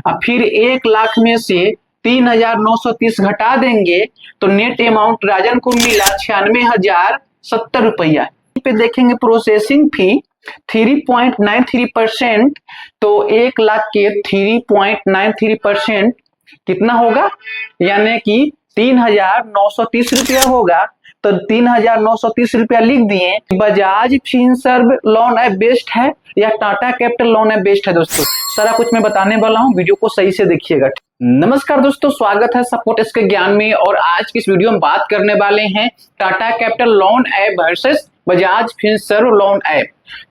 अब फिर 1 लाख में से 3,930 घटा देंगे तो नेट अमाउंट राजन को मिला 96,070 रुपया। पे देखेंगे प्रोसेसिंग फी 3.93%, तो 1 लाख के 3.93% कितना होगा, यानी कि 3,930 रुपया होगा। तो 3,930 रुपया लिख दिए। Bajaj Finserv loan app best है या Tata capital loan app best है? दोस्तों सारा कुछ मैं बताने वाला हूँ, वीडियो को सही से देखिएगा। नमस्कार दोस्तों, स्वागत है सपोर्ट इसके ज्ञान में। और आज की इस वीडियो में बात करने वाले हैं Tata capital loan app versus Bajaj Finserv loan app.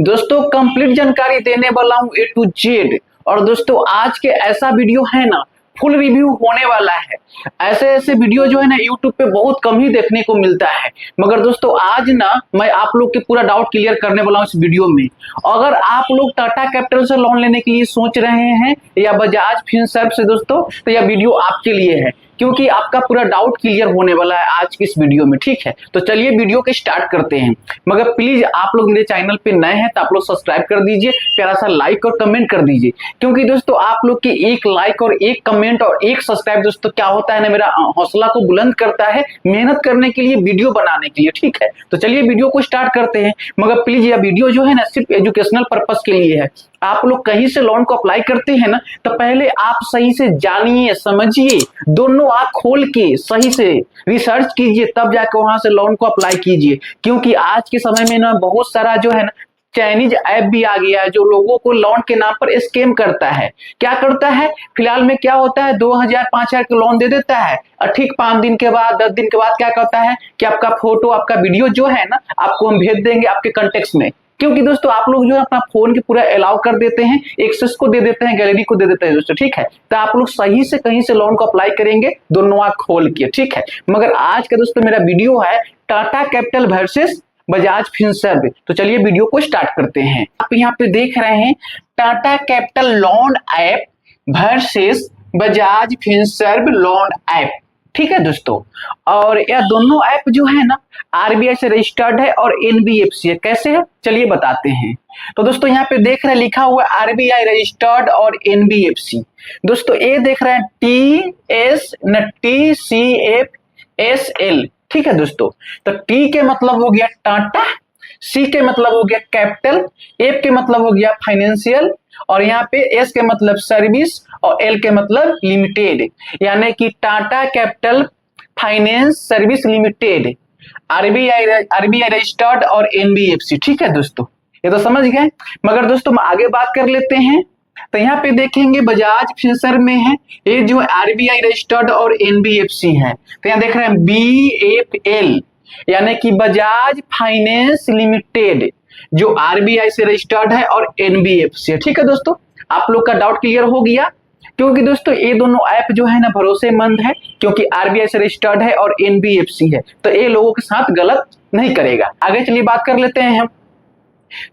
दोस्तों कंप्लीट जानकारी देने वाला हूँ A to Z। और दोस्तों आज के ऐसा वीडियो है ना, फुल रिव्यू होने वाला है। ऐसे वीडियो जो है ना यूट्यूब पे बहुत कम ही देखने को मिलता है, मगर दोस्तों आज ना मैं आप लोग के पूरा डाउट क्लियर करने वाला हूँ इस वीडियो में। अगर आप लोग टाटा कैपिटल से लोन लेने के लिए सोच रहे हैं या बजाज फिनसर्व से दोस्तों, तो यह वीडियो आपके लिए है, क्योंकि आपका पूरा डाउट क्लियर होने वाला है आज की इस वीडियो में। ठीक है, तो चलिए वीडियो के स्टार्ट करते हैं। मगर प्लीज आप लोग मेरे चैनल पे नए हैं तो आप लोग सब्सक्राइब कर दीजिए, प्यारा सा लाइक और कमेंट कर दीजिए, क्योंकि दोस्तों आप लोग के एक लाइक और एक कमेंट और एक सब्सक्राइब दोस्तों क्या होता है ना, मेरा हौसला को बुलंद करता है मेहनत करने के लिए, वीडियो बनाने के लिए। ठीक है, तो चलिए वीडियो को स्टार्ट करते हैं। मगर प्लीज यह वीडियो जो है ना सिर्फ एजुकेशनल पर्पस के लिए है। आप लोग कहीं से लोन को अप्लाई करते हैं ना, तो पहले आप सही से जानिए समझिए, दोनों आंख खोल के सही से रिसर्च कीजिए, तब जाकर वहां से लोन को अप्लाई कीजिए। क्योंकि आज के समय में ना बहुत सारा जो है ना चाइनीज ऐप भी आ गया है जो लोगों को लोन के नाम पर स्कैम करता है। क्या करता है, फिलहाल में क्या होता है, 2,000 5,000 के लोन दे देता है और ठीक 5 दिन के बाद 10 दिन के बाद क्या करता है कि आपका फोटो आपका वीडियो जो है ना आपको हम भेज देंगे आपके कॉन्टेक्ट में। क्योंकि दोस्तों आप लोग जो है अपना फोन के पूरा अलाउ कर देते हैं, एक्सेस को दे देते हैं, गैलरी को दे देते हैं दोस्तों। ठीक है, तो आप लोग सही से कहीं से लोन को अप्लाई करेंगे दोनों आंख खोल के। ठीक है, मगर आज का दोस्तों मेरा वीडियो है Tata capital versus Bajaj Finserv. तो चलिए वीडियो को स्टार्ट करते हैं। आप यहाँ पे देख रहे हैं Tata capital loan app versus Bajaj Finserv loan app. ठीक है दोस्तों, और यह दोनों ऐप जो है ना आरबीआई से रजिस्टर्ड है और एनबीएफसी है। कैसे है चलिए बताते हैं। तो दोस्तों यहाँ पे देख रहे हैं लिखा हुआ आरबीआई रजिस्टर्ड और एनबीएफसी। दोस्तों ये देख रहे हैं TCFSL। ठीक है दोस्तों, तो टी के मतलब हो गया टाटा, सी के मतलब हो गया कैपिटल, एफ के मतलब हो गया फाइनेंशियल, और यहाँ पे एस के मतलब सर्विस और एल के मतलब लिमिटेड, यानी कि Tata capital finance service limited, RBI registered और एनबीएफसी। ठीक है दोस्तों, ये तो समझ गए। मगर दोस्तों आगे बात कर लेते हैं। तो यहाँ पे देखेंगे बजाज फिनसर्व में है ये जो आरबीआई रजिस्टर्ड और एनबीएफसी है। तो यहाँ देख रहे हैं BFL, यानी कि बजाज फाइनेंस लिमिटेड, जो आरबीआई से रजिस्टर्ड है और एनबीएफसी है। ठीक है दोस्तों, आप लोग का डाउट क्लियर हो गया, क्योंकि दोस्तों ये दोनों ऐप जो है ना भरोसेमंद है, क्योंकि आरबीआई से रजिस्टर्ड है और एनबीएफसी है, तो ये लोगों के साथ गलत नहीं करेगा। आगे चलिए बात कर लेते हैं हम।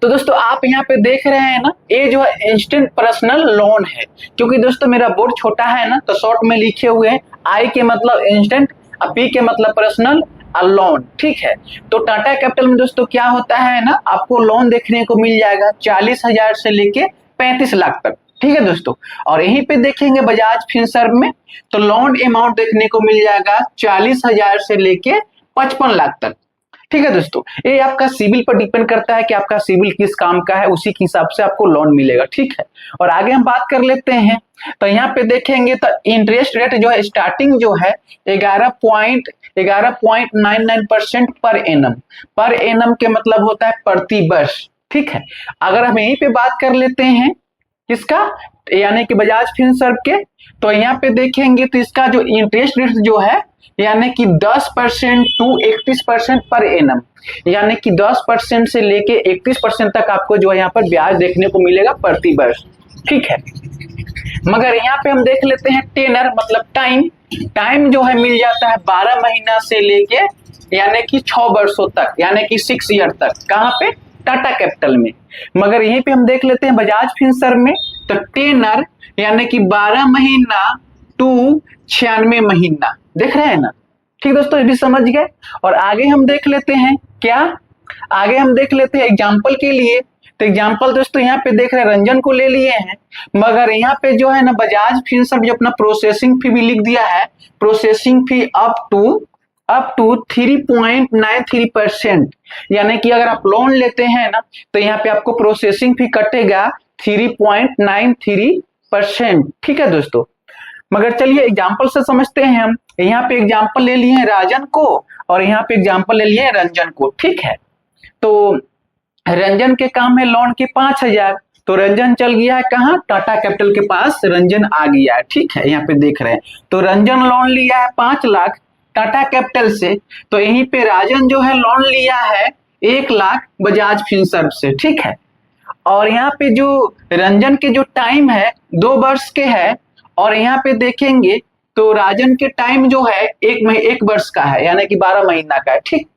तो दोस्तों आप यहाँ पे देख रहे हैं ना, ये जो है इंस्टेंट पर्सनल लोन है। क्योंकि दोस्तों मेरा बोर्ड छोटा है ना, तो शॉर्ट में लिखे हुए हैं आई के मतलब इंस्टेंट, पी के मतलब पर्सनल लोन। ठीक है, तो टाटा कैपिटल में दोस्तों क्या होता है ना, आपको लोन देखने को मिल जाएगा 40,000 से लेके 35 लाख तक। ठीक है दोस्तों, और यहीं पे देखेंगे बजाज फिनसर्व में तो लोन अमाउंट देखने को मिल जाएगा 40,000 से लेके 55 लाख तक। ठीक है दोस्तों, ये आपका सिविल पर डिपेंड करता है कि आपका सिविल किस काम का है, उसी के हिसाब से आपको लोन मिलेगा। ठीक है, और आगे हम बात कर लेते हैं। तो यहाँ पे देखेंगे तो इंटरेस्ट रेट जो है स्टार्टिंग जो है 11.99% पर एनम। पर एनम के मतलब होता है प्रति वर्ष। ठीक है, अगर हम यहीं पे बात कर लेते हैं किसका, यानी कि बजाज फिनसर्व के, तो यहाँ पे देखेंगे तो इसका जो इंटरेस्ट रेट जो है यानी कि 10% to 31% पर एनम, यानी कि 10% से लेके 31% तक आपको जो है यहाँ पर ब्याज देखने को मिलेगा प्रति वर्ष। ठीक है, मगर यहाँ पे हम देख लेते हैं टेनर मतलब टाइम जो है मिल जाता है 12 महीना से लेके यानी कि 6 वर्षों तक, यानी कि 6 ईयर तक। कहाँ पे, टाटा कैपिटल में। मगर यहीं पे हम देख लेते हैं बजाज फिनसर्व में, तो टेनर यानी कि 12 महीना टू 96 महीना। देख रहे हैं ना, ठीक दोस्तों, ये भी समझ गए। और आगे हम देख लेते हैं क्या, आगे हम देख लेते हैं एग्जाम्पल के लिए। तो एग्जाम्पल दोस्तों यहाँ पे देख रहे हैं रंजन को ले लिए हैं, मगर यहाँ पे जो है ना बजाज फिनसर्व जो अपना प्रोसेसिंग फी भी लिख दिया है, प्रोसेसिंग फी अप टू 3.93%, यानी कि अगर आप लोन लेते हैं ना तो यहाँ पे आपको प्रोसेसिंग फी कटेगा 3.93%। ठीक है दोस्तों, मगर चलिए एग्जाम्पल से समझते हैं हम। यहाँ पे एग्जाम्पल ले लिए हैं राजन को और यहाँ पे एग्जाम्पल ले लिए हैं रंजन को। ठीक है, तो रंजन के काम है लोन के 5,000, तो रंजन चल गया है कहाँ, टाटा कैपिटल के पास रंजन आ गया है। ठीक है, यहाँ पे देख रहे हैं, तो रंजन लोन लिया है 5 लाख टाटा कैपिटल से, तो यहीं पे राजन जो है लोन लिया है 1 लाख बजाज फिनसर्व से। ठीक है, और यहाँ पे जो रंजन के जो टाइम है 2 वर्ष के है, और यहाँ पे देखेंगे तो राजन के टाइम जो है 1 वर्ष का है, यानी कि 12 महीना का है। ठीक,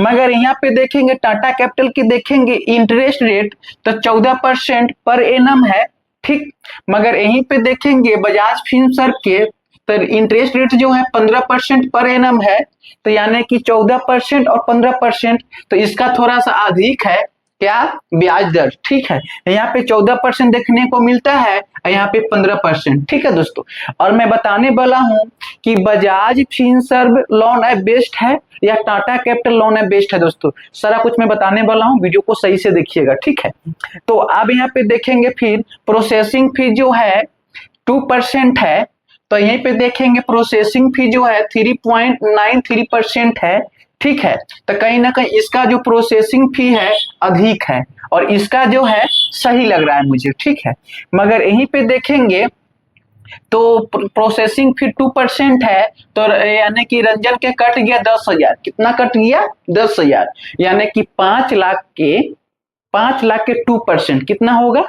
मगर यहाँ पे देखेंगे टाटा कैपिटल की देखेंगे इंटरेस्ट रेट तो 14% पर एनम है। ठीक, मगर यहीं पे देखेंगे बजाज फिनसर्व के तो इंटरेस्ट रेट जो है 15% पर एनम है, तो यानी कि 14% और 15%, तो इसका थोड़ा सा अधिक है क्या, ब्याज दर। ठीक है, यहाँ पे 14% देखने को मिलता है, यहाँ पे 15%। ठीक है दोस्तों, और मैं बताने वाला हूँ कि बजाज फिनसर्व लोन है बेस्ट है या टाटा कैपिटल लोन है बेस्ट है। दोस्तों सारा कुछ मैं बताने वाला हूँ, वीडियो को सही से देखिएगा। ठीक है, तो अब यहाँ पे देखेंगे फिर प्रोसेसिंग फी जो है 2% है, तो यहीं पे देखेंगे प्रोसेसिंग फी जो है 3.93% है। ठीक है, तो कहीं ना कहीं इसका जो प्रोसेसिंग फी है अधिक है और इसका जो है सही लग रहा है मुझे। ठीक है, मगर यहीं पे देखेंगे तो प्रोसेसिंग फी 2% है, तो यानी कि रंजन के कट गया 10,000। कितना कट गया, 10,000, यानी कि 5 लाख के 2% कितना होगा,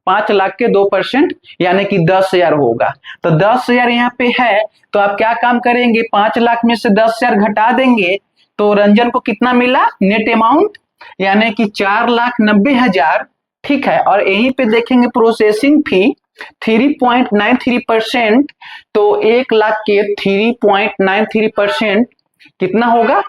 5 लाख के 2% यानी कि 10,000 होगा। तो 10,000 यहाँ पे है, तो आप क्या काम करेंगे, 5 लाख में से 10,000 घटा देंगे तो रंजन को कितना मिला नेट अमाउंट, यानी कि 4,90,000। ठीक है, और यहीं पे देखेंगे प्रोसेसिंग फी 3.93%, तो 1 लाख के 3.93% कितना होगा,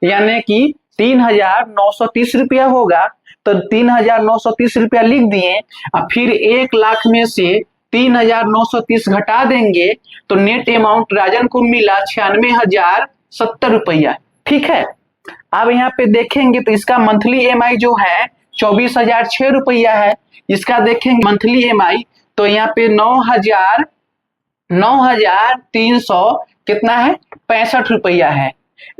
यानी कि 3,930 रुपया होगा। तो 3,930 रुपया लिख दिए, और फिर 1 लाख में से 3,930 घटा देंगे तो नेट अमाउंट राजन को मिला 96,070 रुपया। ठीक है, अब यहाँ पे देखेंगे तो इसका मंथली EMI जो है 24,006 रुपया है। इसका देखेंगे मंथली EMI तो यहाँ पे 9,300 कितना है, 65 रुपया है,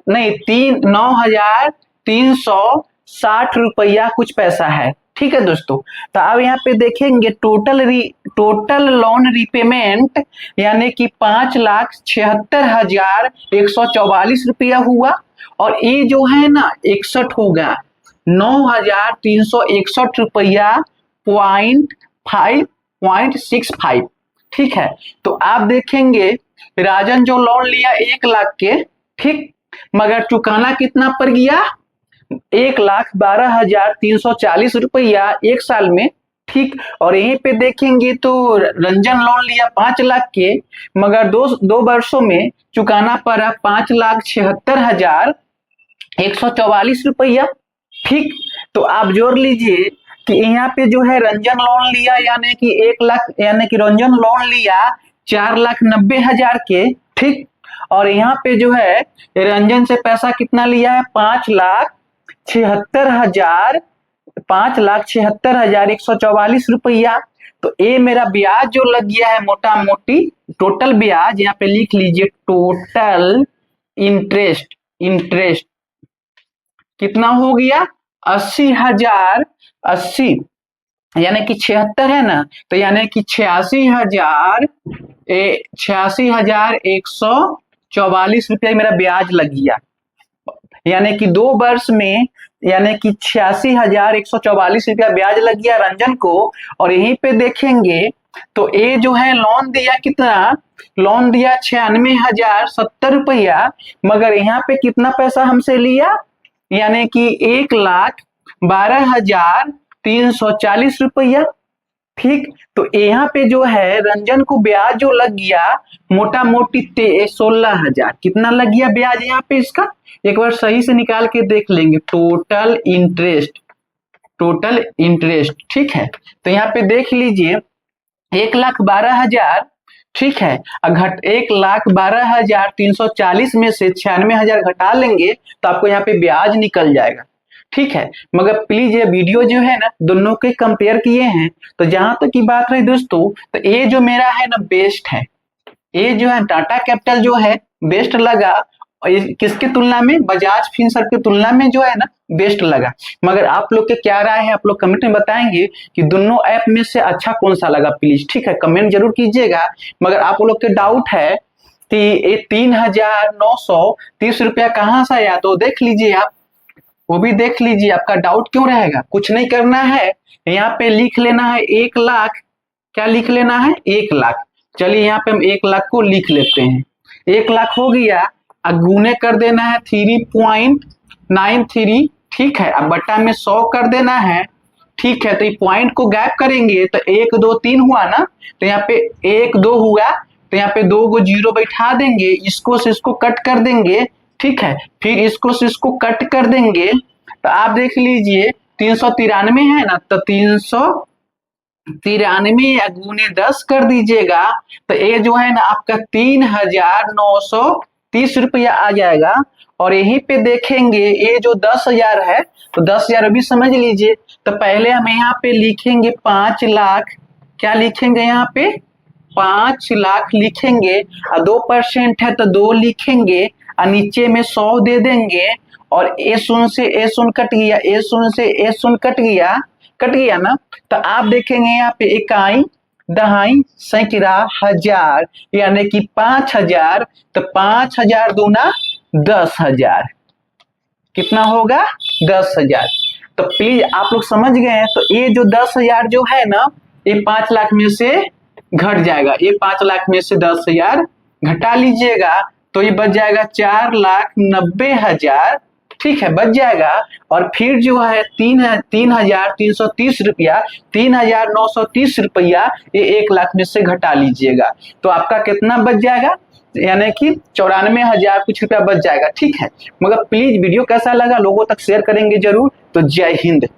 नहीं 9,360 रुपया कुछ पैसा है। ठीक है दोस्तों, तो अब यहाँ पे देखेंगे टोटल लोन रिपेमेंट यानी कि 5,76,144 रुपया हुआ, और ये जो है ना 61 होगा, 9,361 रुपया .65। ठीक है, तो आप देखेंगे राजन जो लोन लिया 1 लाख के, ठीक, मगर चुकाना कितना पड़ गया, 1,12,340 रुपया 1 साल में। ठीक, और यहीं पे देखेंगे तो रंजन लोन लिया 5 लाख के, मगर दो वर्षों में चुकाना पड़ा 5,76,144 रुपया। ठीक, तो आप जोड़ लीजिए कि यहाँ पे जो है रंजन लोन लिया यानी कि 1 लाख, यानी कि रंजन लोन लिया 4,90,000 के। ठीक, और यहाँ पे जो है रंजन से पैसा कितना लिया है, 5,76,144 रुपया। तो ये मेरा ब्याज जो लग गया है मोटा मोटी, टोटल ब्याज यहाँ पे लिख लीजिए, टोटल इंटरेस्ट कितना हो गया, 80,080, यानी कि 76 है ना, तो यानी कि 86,144 रुपया मेरा ब्याज लग गया, यानी कि 2 वर्ष में, यानी कि 86,144 रुपया ब्याज लग गया रंजन को। और यहीं पे देखेंगे तो ये जो है लोन दिया कितना, लोन दिया 96,070 रुपया, मगर यहाँ पे कितना पैसा हमसे लिया, यानी कि 1,12,340 रुपया। ठीक, तो यहाँ पे जो है रंजन को ब्याज जो लग गया मोटा मोटी 16,000, कितना लग गया ब्याज यहाँ पे इसका, एक बार सही से निकाल के देख लेंगे। टोटल टोटल इंटरेस्ट, ठीक है। तो यहाँ पे देख लीजिए 1,12,000, ठीक है। 1,12,340 में से 96,000 घटा लेंगे तो आपको यहाँ पे ब्याज निकल जाएगा, ठीक है। मगर प्लीज ये वीडियो जो है ना दोनों के कंपेयर किए हैं, तो जहां तक की बात रही दोस्तों, तो ये जो मेरा है ना बेस्ट है, ये जो है टाटा कैपिटल जो है बेस्ट लगा, किसके तुलना में, बजाज फिनसर्व की तुलना में जो है ना बेस्ट लगा। मगर आप लोग के क्या राय है, आप लोग कमेंट में बताएंगे कि दोनों ऐप में से अच्छा कौन सा लगा, प्लीज, ठीक है, कमेंट जरूर कीजिएगा। मगर आप लोग के डाउट है कि ये 3,930 रुपया कहाँ से आया, तो देख लीजिए आप, वो भी देख लीजिए, आपका डाउट क्यों रहेगा। कुछ नहीं करना है, यहाँ पे लिख लेना है 1 लाख, क्या लिख लेना है 1 लाख। चलिए यहाँ पे हम 1 लाख को लिख लेते हैं, 1 लाख हो गया, अब गुने कर देना है 3.93, ठीक है। अब बट्टा में 100 कर देना है, ठीक है। तो ये पॉइंट को गैप करेंगे तो 1 2 3 हुआ ना, तो यहाँ पे 1 2 हुआ, तो यहाँ पे 2 को 0 बैठा देंगे, इसको से इसको कट कर देंगे, ठीक है। फिर इसको से इसको कट कर देंगे, तो आप देख लीजिए 393 है ना, तो 393 गुने 10 कर दीजिएगा, तो ये जो है ना आपका 3,930 रुपया आ जाएगा। और यहीं पे देखेंगे ये जो 10,000 है, तो 10,000 अभी समझ लीजिए। तो पहले हम यहाँ पे लिखेंगे 5 लाख, क्या लिखेंगे यहाँ पे 5 लाख लिखेंगे, और 2% है तो 2 लिखेंगे, और नीचे में 100 दे देंगे, और ए शून्य से ए शून्य कट गया, ए शून्य से ए शून्य कट गया ना। तो आप देखेंगे यहाँ पे इकाई दहाई सैकड़ा हजार, यानी कि 5,000, तो 5,000 दूना 10,000, कितना होगा 10,000। तो प्लीज आप लोग समझ गए हैं। तो ये जो 10,000 जो है ना, ये 5 लाख में से घट जाएगा, ये 5 लाख में से 10,000 घटा लीजिएगा, तो ये बच जाएगा 4,90,000, ठीक है, बच जाएगा। और फिर जो है 3,330 रुपया, 3,930 रुपया ये 1 लाख में से घटा लीजिएगा, तो आपका कितना बच जाएगा, यानी कि 94,000 कुछ रुपया बच जाएगा, ठीक है। मगर प्लीज वीडियो कैसा लगा लोगों तक शेयर करेंगे जरूर। तो जय हिंद।